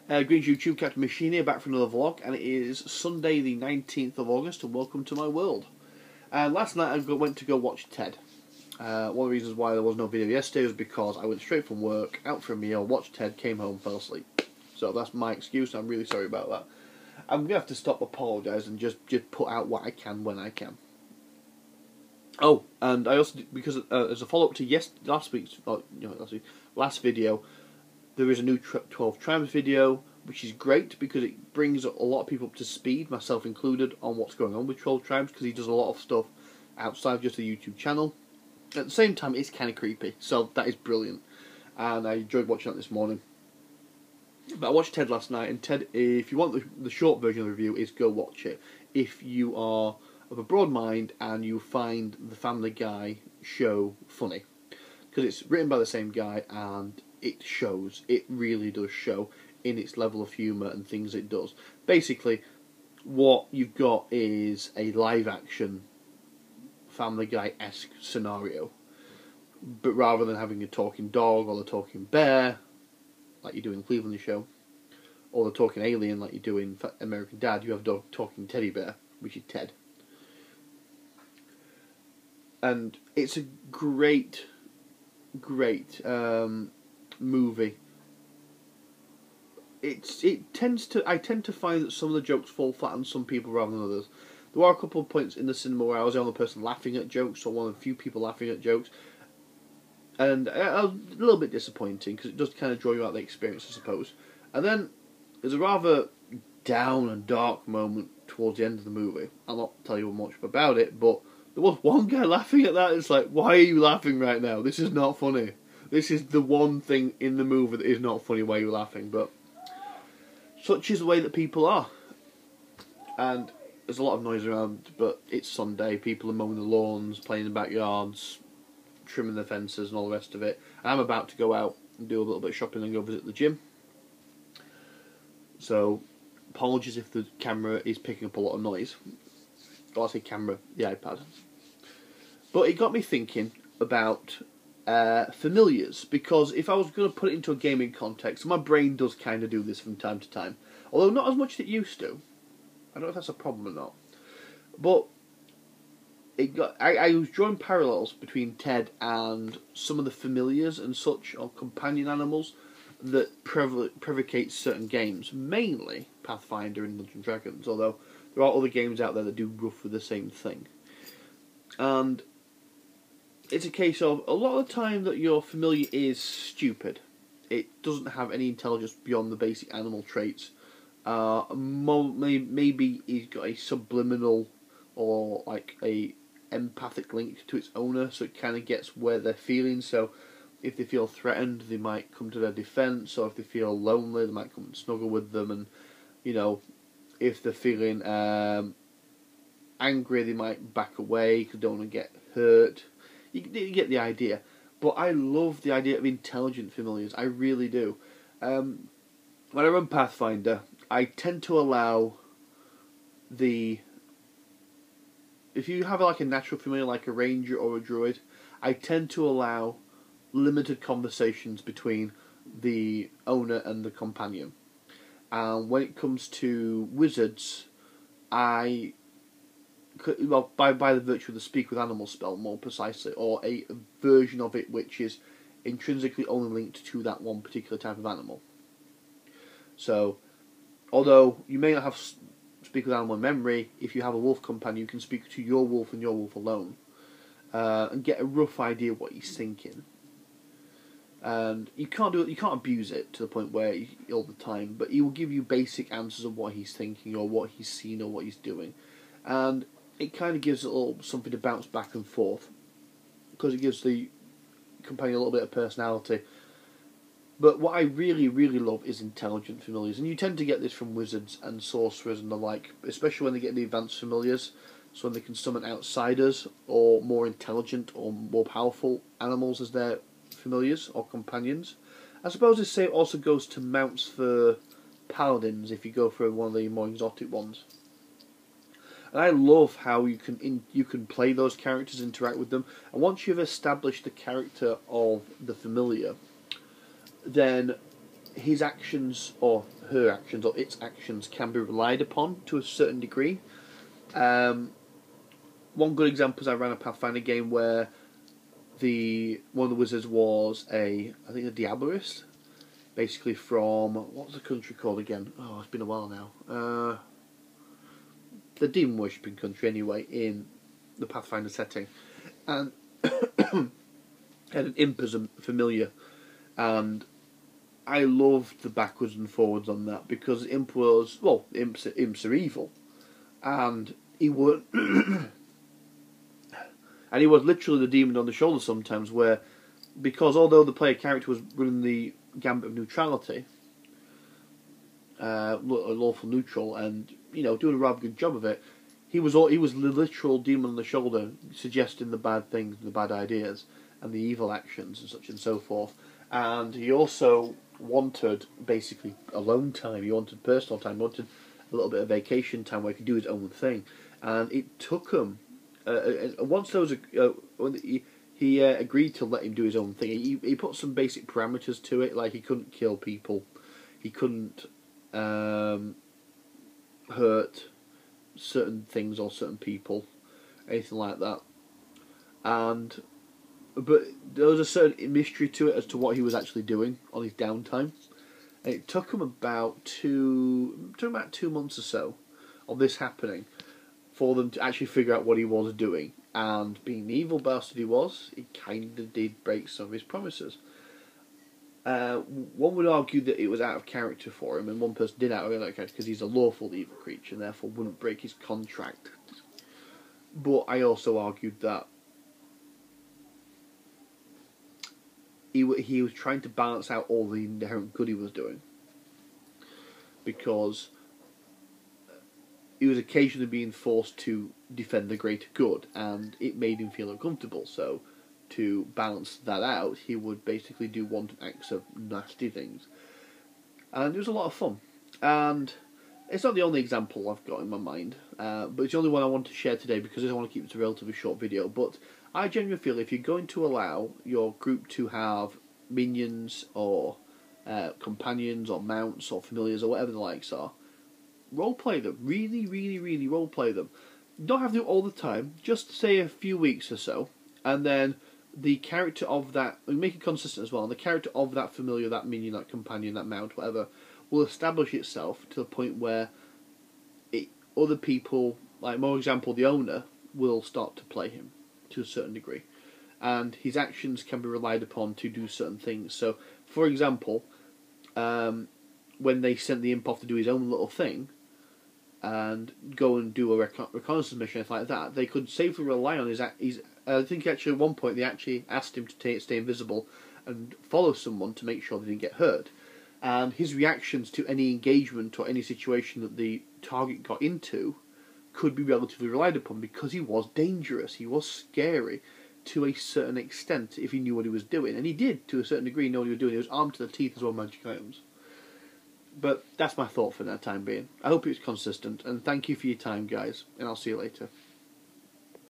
Greetings YouTube, Captain Machine here, back for another vlog, and it is Sunday the 19th of August, and welcome to my world. Last night I went to go watch Ted. One of the reasons why there was no video yesterday was because I went straight from work, out for a meal, watched Ted, came home, fell asleep. So that's my excuse, and I'm really sorry about that. I'm going to have to stop apologising and just put out what I can when I can. Oh, and I also, because as a follow-up to last video, there is a new 12 Tribes video, which is great because it brings a lot of people up to speed, myself included, on what's going on with 12 Tribes, because he does a lot of stuff outside just the YouTube channel. At the same time, it's kind of creepy, so that is brilliant, and I enjoyed watching that this morning. But I watched Ted last night, and Ted, if you want the short version of the review, is go watch it. If you are of a broad mind and you find the Family Guy show funny, because it's written by the same guy and it shows. It really does show in its level of humour and things it does. Basically, what you've got is a live-action Family Guy-esque scenario, but rather than having a talking dog or the talking bear, like you do in the Cleveland show, or the talking alien like you do in American Dad, you have a talking teddy bear, which is Ted. And it's a great movie. I tend to find that some of the jokes fall flat on some people rather than others. There are a couple of points in the cinema where I was the only person laughing at jokes, or one of the few people laughing at jokes, and I was a little bit disappointing because it does kind of draw you out of the experience, I suppose. And then there's a rather down and dark moment towards the end of the movie. I'll not tell you much about it, but there was one guy laughing at that. It's like, why are you laughing right now? This is not funny. This is the one thing in the movie that is not funny. Why are you laughing? But such is the way that people are. And there's a lot of noise around, but it's Sunday. People are mowing the lawns, playing in the backyards, trimming the fences and all the rest of it. And I'm about to go out and do a little bit of shopping and go visit the gym. So, apologies if the camera is picking up a lot of noise. Well, I say camera, the iPad. But it got me thinking about familiars, because if I was going to put it into a gaming context, my brain does kind of do this from time to time, although not as much as it used to. I don't know if that's a problem or not, but I was drawing parallels between Ted and some of the familiars and such, or companion animals that provocate certain games, mainly Pathfinder and Dungeons & Dragons, although there are other games out there that do roughly the same thing. And it's a case of, a lot of the time that your familiar is stupid. It doesn't have any intelligence beyond the basic animal traits. Maybe he's got a subliminal or like a empathic link to its owner, so it kind of gets where they're feeling. So if they feel threatened, they might come to their defense, or if they feel lonely, they might come and snuggle with them. And you know, if they're feeling angry, they might back away because they don't want to get hurt. You get the idea. But I love the idea of intelligent familiars. I really do. When I run Pathfinder, I tend to allow if you have like a natural familiar like a ranger or a druid, I tend to allow limited conversations between the owner and the companion. And when it comes to wizards, by the virtue of the Speak with Animals spell, more precisely, or a version of it which is intrinsically only linked to that one particular type of animal. So, although you may not have Speak with Animal in memory, if you have a wolf companion, you can speak to your wolf and your wolf alone, and get a rough idea of what he's thinking. And you can't abuse it to the point where all the time, but he will give you basic answers of what he's thinking, or what he's seen, or what he's doing, and it kind of gives a little something to bounce back and forth, because it gives the companion a little bit of personality. But what I really, really love is intelligent familiars, and you tend to get this from wizards and sorcerers and the like, especially when they get the advanced familiars, so when they can summon outsiders or more intelligent or more powerful animals as their familiars or companions. I suppose this same also goes to mounts for paladins if you go for one of the more exotic ones. And I love how you can play those characters, interact with them, and once you've established the character of the familiar, then his actions or her actions or its actions can be relied upon to a certain degree. One good example is I ran a Pathfinder game where one of the wizards was I think a Diablerist, basically from, what's the country called again? Oh, it's been a while now. The demon worshipping country anyway, in the Pathfinder setting, and had an imp as a familiar, and I loved the backwards and forwards on that because imp was, well, imps are evil, and he would. And he was literally the demon on the shoulder sometimes, where, because although the player character was running the gambit of neutrality, lawful neutral, and doing a rather good job of it, he was the literal demon on the shoulder, suggesting the bad things, the bad ideas, and the evil actions, and such and so forth. And he also wanted basically alone time. He wanted personal time. He wanted a little bit of vacation time where he could do his own thing. And it took him. Once there was he agreed to let him do his own thing. He put some basic parameters to it, like he couldn't kill people, he couldn't hurt certain things or certain people, anything like that. But there was a certain mystery to it as to what he was actually doing on his downtime. And it took him about 2 months or so of this happening for them to actually figure out what he was doing. And being the evil bastard he was, he kind of did break some of his promises. One would argue that it was out of character for him, and one person did out of character because he's a lawful evil creature and therefore wouldn't break his contract. But I also argued that he was trying to balance out all the inherent good he was doing, because he was occasionally being forced to defend the greater good, and it made him feel uncomfortable. So, to balance that out, he would basically do wanton acts of nasty things. And it was a lot of fun. And it's not the only example I've got in my mind, but it's the only one I want to share today because I want to keep it a relatively short video. But I genuinely feel if you're going to allow your group to have minions or companions or mounts or familiars or whatever the likes are, roleplay them. Really, really, really roleplay them. You don't have to do it all the time. Just say a few weeks or so, and then the character of that, and make it consistent as well, and the character of that familiar, that minion, that companion, that mount, whatever, will establish itself to the point where other people, like more example, the owner, will start to play him to a certain degree. And his actions can be relied upon to do certain things. So, for example, when they sent the imp off to do his own little thing, and go and do a reconnaissance mission, anything like that, they could safely rely on his. I think actually at one point they actually asked him to stay invisible and follow someone to make sure they didn't get hurt. And his reactions to any engagement or any situation that the target got into could be relatively relied upon because he was dangerous, he was scary to a certain extent if he knew what he was doing. And he did, to a certain degree, know what he was doing. He was armed to the teeth as well, magic items. But that's my thought for that time being. I hope it's consistent, and thank you for your time, guys, and I'll see you later.